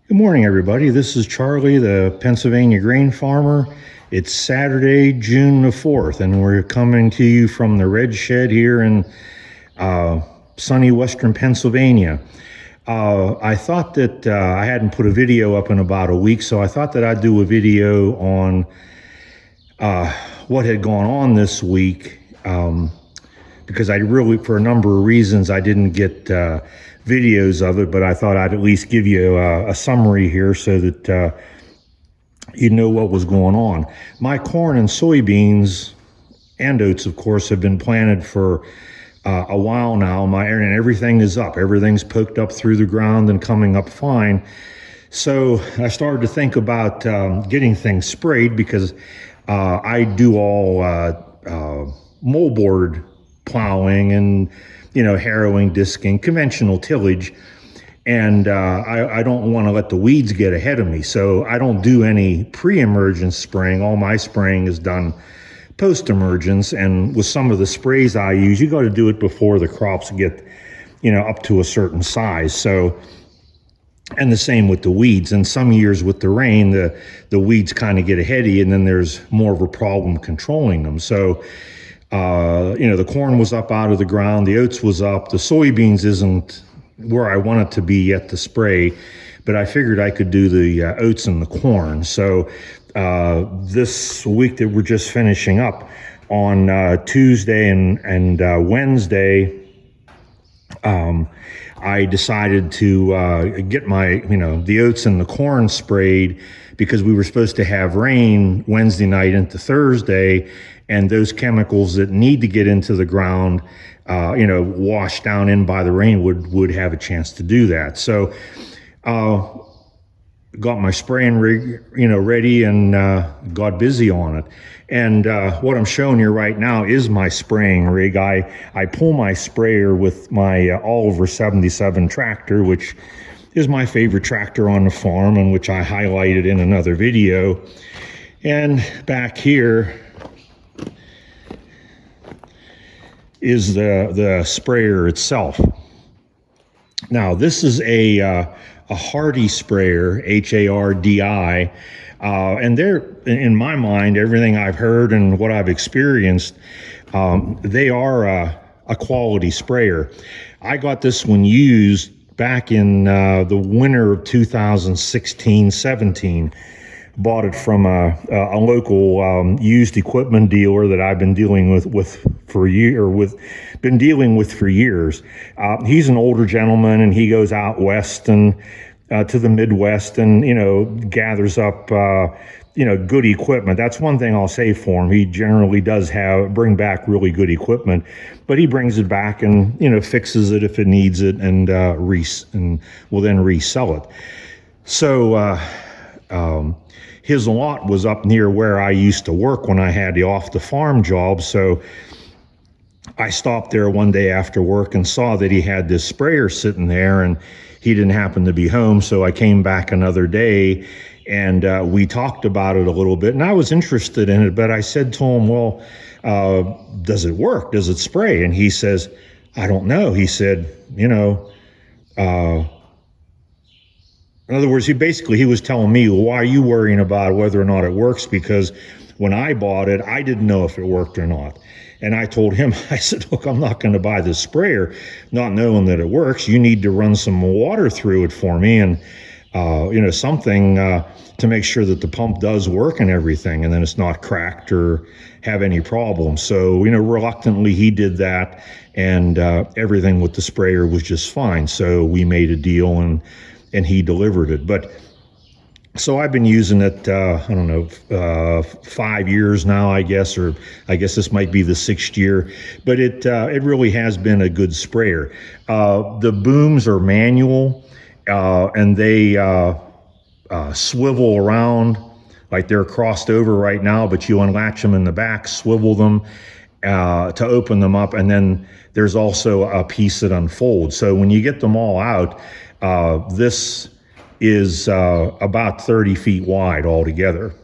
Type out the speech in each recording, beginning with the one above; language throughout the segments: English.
Good morning, everybody. This is Charlie, the Pennsylvania grain farmer. It's Saturday, June the 4th, and we're coming to you from the Red Shed here in sunny western Pennsylvania. I thought that I hadn't put a video up in about a week, so I thought that I'd do a video on what had gone on this week, because I really, for a number of reasons, I didn't get videos of it, but I thought I'd at least give you a summary here so that you know what was going on. My corn and soybeans and oats, of course, have been planted for a while now. And everything is up. Everything's poked up through the ground and coming up fine. So I started to think about getting things sprayed, because I do all moldboard plowing and harrowing, disking, conventional tillage, and I don't want to let the weeds get ahead of me. So I don't do any pre-emergence spraying. All my spraying is done post-emergence, and with some of the sprays I use, you got to do it before the crops get, up to a certain size. So, and the same with the weeds. And some years with the rain, the weeds kind of get ahead of you, and then there's more of a problem controlling them. So, the corn was up out of the ground, the oats was up, the soybeans isn't where I want it to be yet to spray, but I figured I could do the oats and the corn. So this week that we're just finishing up, on Tuesday and Wednesday, I decided to get my, the oats and the corn sprayed, because we were supposed to have rain Wednesday night into Thursday, and those chemicals that need to get into the ground, washed down in by the rain would have a chance to do that. So, got my spraying rig, ready, and got busy on it. And what I'm showing you right now is my spraying rig. I pull my sprayer with my Oliver 77 tractor, which is my favorite tractor on the farm, and which I highlighted in another video. And back here is the sprayer itself. Now, this is a Hardi sprayer, Hardi, and they're, in my mind, everything I've heard and what I've experienced, they are a quality sprayer. I got this one used back in the winter of 2016-17. Bought it from a local used equipment dealer that I've been dealing with for years. He's an older gentleman, and he goes out west and to the Midwest, and gathers up good equipment. That's one thing I'll say for him. He generally does bring back really good equipment, but he brings it back and fixes it if it needs it, and will then resell it. So his lot was up near where I used to work when I had the off-the-farm job. So I stopped there one day after work and saw that he had this sprayer sitting there, and he didn't happen to be home. So I came back another day, and we talked about it a little bit, and I was interested in it, but I said to him, well, does it work? Does it spray? And he says, I don't know. He said, in other words, he was telling me, well, why are you worrying about whether or not it works? Because when I bought it, I didn't know if it worked or not. And I told him, I said, look, I'm not going to buy this sprayer not knowing that it works. You need to run some water through it for me, and something to make sure that the pump does work and everything, and then it's not cracked or have any problems. So, reluctantly he did that, and everything with the sprayer was just fine. So we made a deal, and he delivered it. But so I've been using it, 5 years now, I guess, or I guess this might be the 6th year, but it really has been a good sprayer. The booms are manual, and they swivel around like they're crossed over right now, but you unlatch them in the back, swivel them to open them up, and then there's also a piece that unfolds. So when you get them all out, this is about 30 feet wide altogether.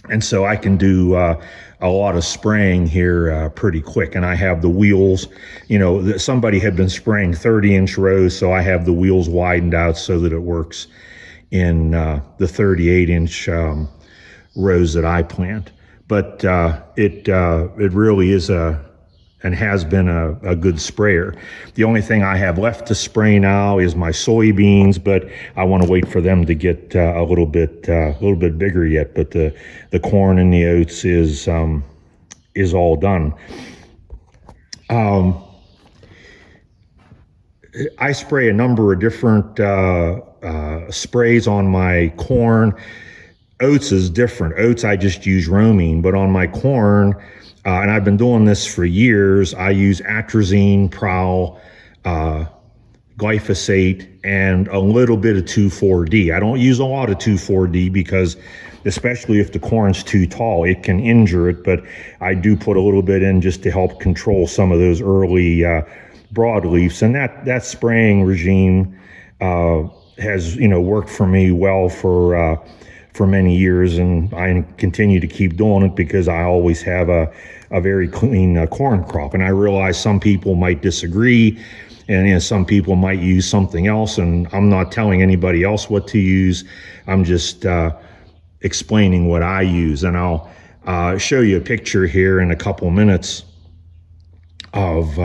And so I can do a lot of spraying here pretty quick. And I have the wheels, somebody had been spraying 30-inch rows, so I have the wheels widened out so that it works in the 38-inch rows that I plant. But it really is and has been a good sprayer. The only thing I have left to spray now is my soybeans, but I want to wait for them to get a little bit bigger yet. But the corn and the oats is all done. I spray a number of different sprays on my corn. Oats is different. Oats, I just use roamine, but on my corn, and I've been doing this for years, I use atrazine, prowl, glyphosate, and a little bit of 2,4-D. I don't use a lot of 2,4-D because, especially if the corn's too tall, it can injure it, but I do put a little bit in just to help control some of those early broadleafs, and that spraying regime has worked for me well for many years, and I continue to keep doing it because I always have a very clean corn crop. And I realize some people might disagree, and some people might use something else, and I'm not telling anybody else what to use. I'm just explaining what I use, and I'll show you a picture here in a couple minutes of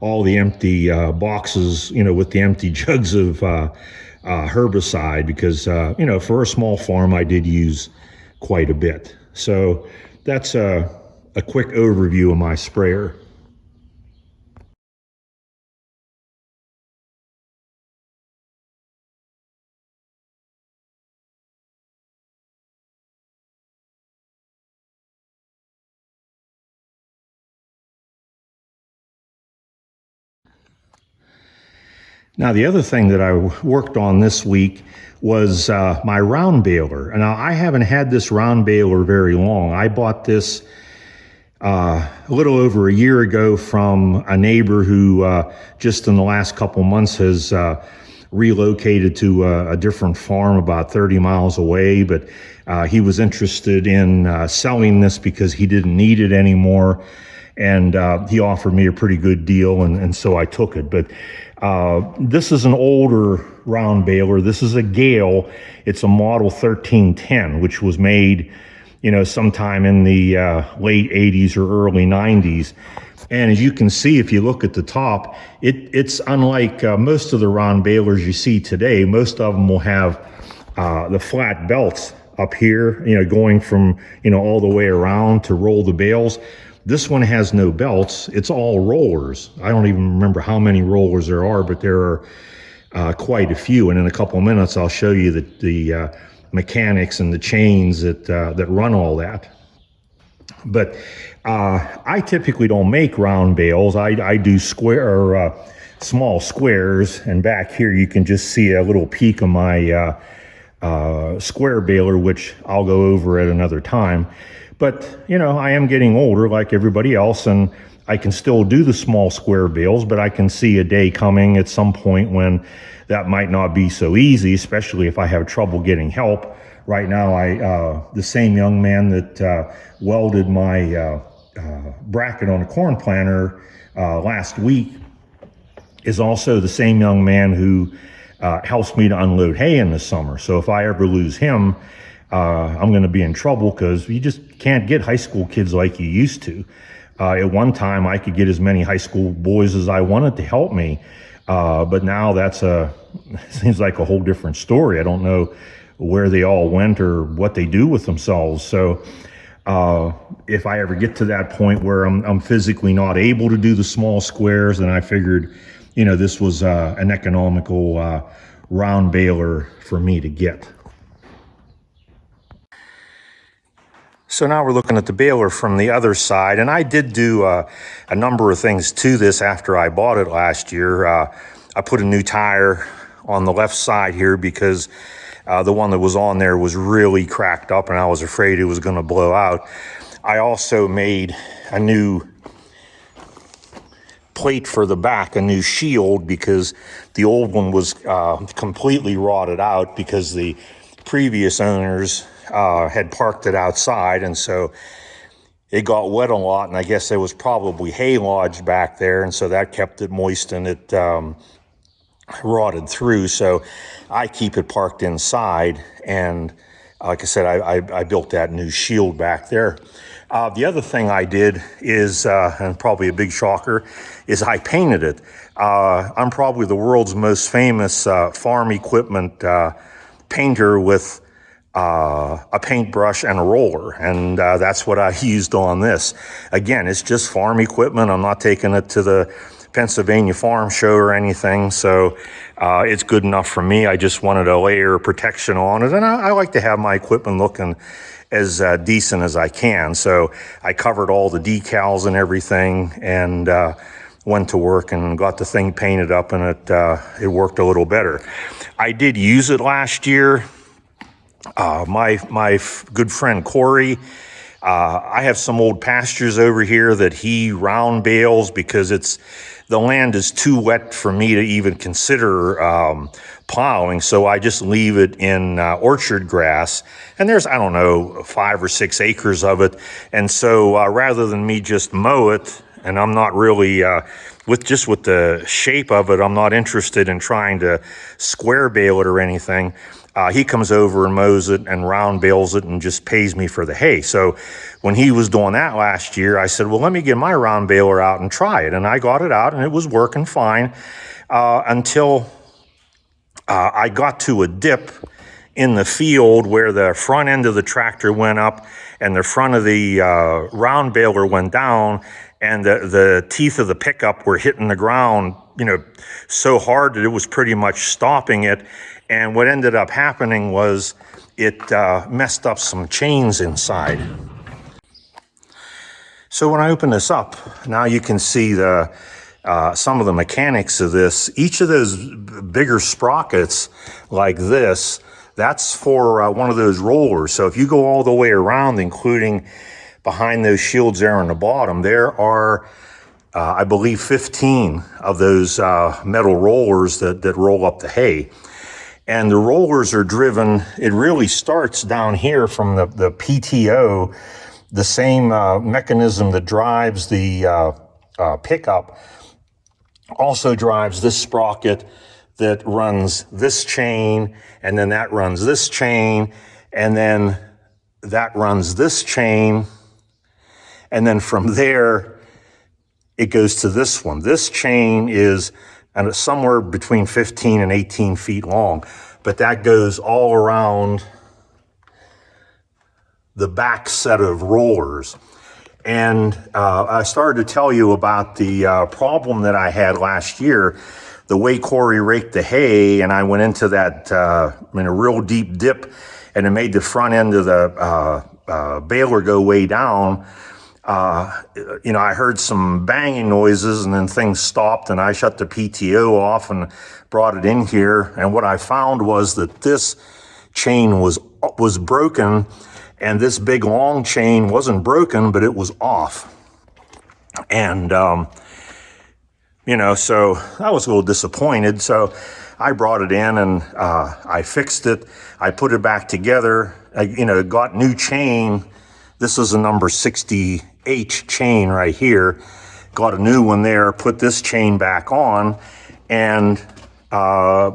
all the empty boxes, with the empty jugs of herbicide, because for a small farm I did use quite a bit. So that's a quick overview of my sprayer. Now, the other thing that I worked on this week was my Round Baler. And now I haven't had this Round Baler very long. I bought this a little over a year ago from a neighbor who just in the last couple months has relocated to a different farm about 30 miles away. But he was interested in selling this because he didn't need it anymore. And he offered me a pretty good deal, and so I took it. But this is an older Round Baler. This is a Gehl. It's a model 1310, which was made, sometime in the late 80s or early 90s. And as you can see, if you look at the top, it's unlike most of the Round Balers you see today. Most of them will have the flat belts up here, going from, all the way around to roll the bales. This one has no belts. It's all rollers. I don't even remember how many rollers there are, but there are quite a few. And in a couple of minutes, I'll show you the mechanics and the chains that run all that. But I typically don't make round bales. I do small squares. And back here, you can just see a little peek of my square baler, which I'll go over at another time. But, I am getting older like everybody else, and I can still do the small square bales, but I can see a day coming at some point when that might not be so easy, especially if I have trouble getting help. Right now, the same young man that welded my bracket on a corn planter last week is also the same young man who helps me to unload hay in the summer. So if I ever lose him, I'm going to be in trouble, because you just can't get high school kids like you used to. At one time, I could get as many high school boys as I wanted to help me, but now seems like a whole different story. I don't know where they all went or what they do with themselves. So if I ever get to that point where I'm physically not able to do the small squares, then I figured, this was an economical Round Baler for me to get. So now we're looking at the baler from the other side, and I did do a number of things to this after I bought it last year. I put a new tire on the left side here because the one that was on there was really cracked up, and I was afraid it was going to blow out. I also made a new plate for the back, a new shield, because the old one was completely rotted out because the previous owners had parked it outside, and so it got wet a lot, and I guess there was probably hay lodged back there, and so that kept it moist, and it rotted through. So I keep it parked inside, and like I said, I built that new shield back there. The other thing I did is, and probably a big shocker, is I painted it. I'm probably the world's most famous farm equipment painter with a paintbrush and a roller, and that's what I used on this. Again, it's just farm equipment. I'm not taking it to the Pennsylvania Farm Show or anything, so it's good enough for me. I just wanted a layer of protection on it, and I like to have my equipment looking as decent as I can. So I covered all the decals and everything, and went to work and got the thing painted up, and it worked a little better. I did use it last year. My good friend Corey, I have some old pastures over here that he round bales because the land is too wet for me to even consider plowing. So I just leave it in orchard grass, and there's, I don't know, 5 or 6 acres of it. And so rather than me just mow it, and I'm not really with the shape of it, I'm not interested in trying to square bale it or anything. He comes over and mows it and round bales it and just pays me for the hay. So when he was doing that last year, I said, well, let me get my round baler out and try it. And I got it out, and it was working fine until I got to a dip in the field where the front end of the tractor went up and the front of the round baler went down, and the teeth of the pickup were hitting the ground, so hard that it was pretty much stopping it. And what ended up happening was it messed up some chains inside. So when I open this up, now you can see some of the mechanics of this. Each of those bigger sprockets like this, that's for one of those rollers. So if you go all the way around, including behind those shields there on the bottom, there are, I believe, 15 of those metal rollers that roll up the hay. And the rollers are driven, it really starts down here from the PTO, the same mechanism that drives the pickup also drives this sprocket that runs this chain, and then that runs this chain, and then that runs this chain, and then from there it goes to this one. This chain is somewhere between 15 and 18 feet long, but that goes all around the back set of rollers. And I started to tell you about the problem that I had last year, the way Corey raked the hay, and I went into that in a real deep dip, and it made the front end of the baler go way down. I heard some banging noises, and then things stopped, and I shut the PTO off and brought it in here. And what I found was that this chain was broken, and this big long chain wasn't broken, but it was off. And, so I was a little disappointed. So I brought it in, and I fixed it. I put it back together. I, got new chain. This is a number 60H chain right here. Got a new one there, put this chain back on, and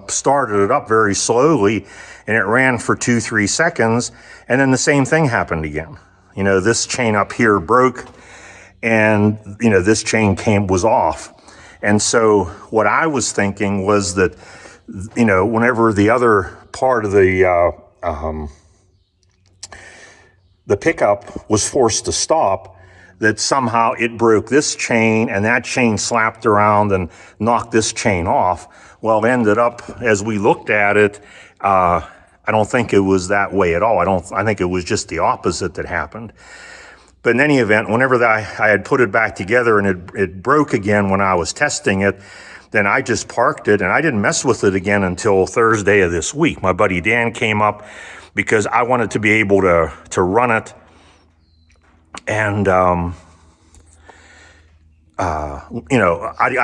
started it up very slowly, and it ran for 2-3 seconds, and then the same thing happened again. This chain up here broke, and this chain was off. And so what I was thinking was that whenever the other part of the pickup was forced to stop, that somehow it broke this chain, and that chain slapped around and knocked this chain off. Well, it ended up, as we looked at it, I don't think it was that way at all. I think it was just the opposite that happened. But in any event, whenever I had put it back together and it broke again when I was testing it, then I just parked it, and I didn't mess with it again until Thursday of this week. My buddy Dan came up because I wanted to be able to run it, and I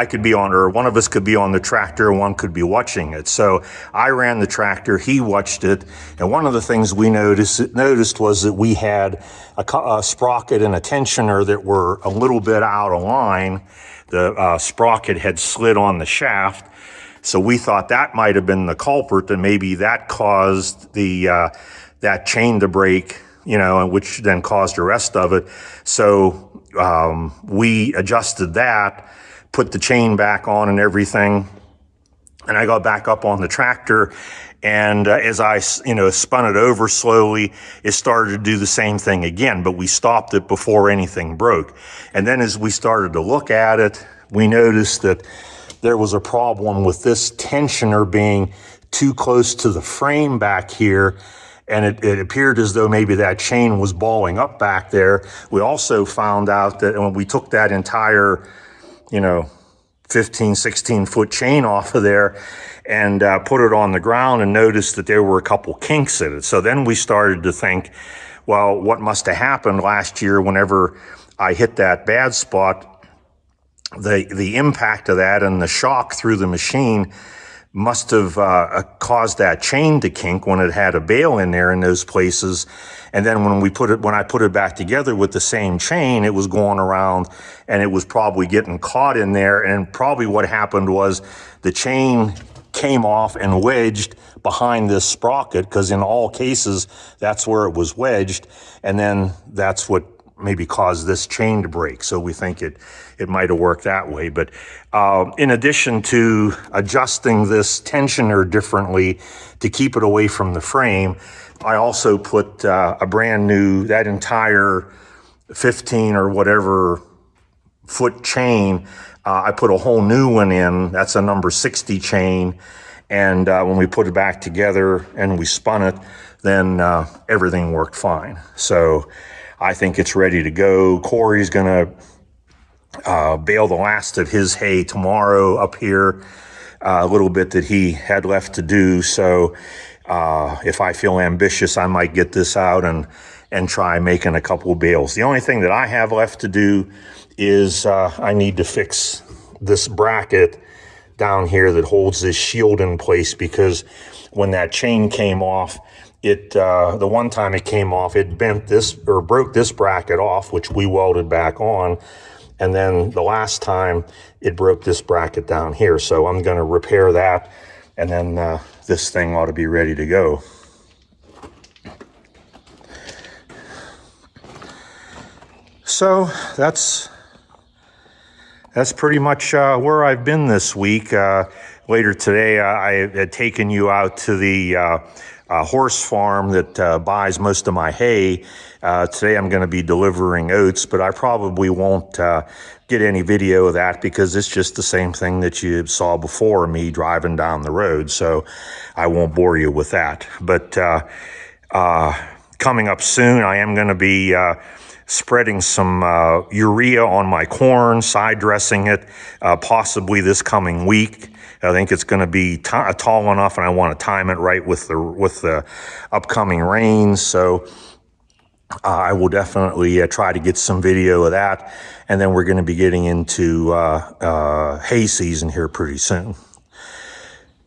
could be on, or one of us could be on the tractor, one could be watching it. So I ran the tractor, he watched it, and one of the things we noticed was that we had a sprocket and a tensioner that were a little bit out of line. The sprocket had slid on the shaft. So we thought that might have been the culprit, and maybe that caused the that chain to break, you know, and which then caused the rest of it. So we adjusted that, put the chain back on and everything, and I got back up on the tractor. And as I, spun it over slowly, it started to do the same thing again, but we stopped it before anything broke. And then as we started to look at it, we noticed that there was a problem with this tensioner being too close to the frame back here. And it appeared as though maybe that chain was balling up back there. We also found out that when we took that entire, 15, 16 foot chain off of there and put it on the ground, and noticed that there were a couple kinks in it. So then we started to think, well, what must have happened last year whenever I hit that bad spot? The impact of that and the shock through the machine must have caused that chain to kink when it had a bale in there in those places. And then when I put it back together with the same chain, it was going around and it was probably getting caught in there. And probably what happened was the chain came off and wedged behind this sprocket, because in all cases, that's where it was wedged. And then that's what maybe caused this chain to break. So we think it might have worked that way. But in addition to adjusting this tensioner differently to keep it away from the frame, I also put a brand new, that entire 15 or whatever foot chain, I put a whole new one in. That's a number 60 chain. And when we put it back together and we spun it, then everything worked fine. So I think it's ready to go. Corey's going to bale the last of his hay tomorrow up here, a little bit that he had left to do. So if I feel ambitious, I might get this out and try making a couple of bales. The only thing that I have left to do is I need to fix this bracket down here that holds this shield in place, because when that chain came off, the one time it came off, it bent this or broke this bracket off, which we welded back on. And then the last time it broke this bracket down here. So I'm going to repair that, and then this thing ought to be ready to go. So that's pretty much where I've been this week. Later today, I had taken you out to the horse farm that buys most of my hay. Today I'm going to be delivering oats, but I probably won't get any video of that, because it's just the same thing that you saw before, me driving down the road. So I won't bore you with that. But coming up soon, I am going to be spreading some urea on my corn, side dressing it, possibly this coming week. I think it's going to be tall enough, and I want to time it right with the upcoming rains. So I will definitely try to get some video of that, and then we're going to be getting into hay season here pretty soon.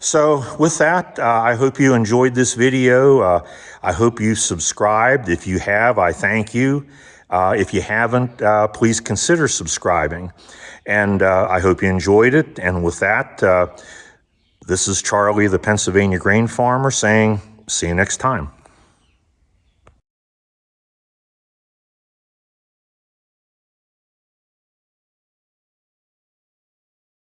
So with that, I hope you enjoyed this video. I hope you subscribed. If you have, I thank you. If you haven't, please consider subscribing. And I hope you enjoyed it. And with that, this is Charlie, the Pennsylvania grain farmer, saying, see you next time.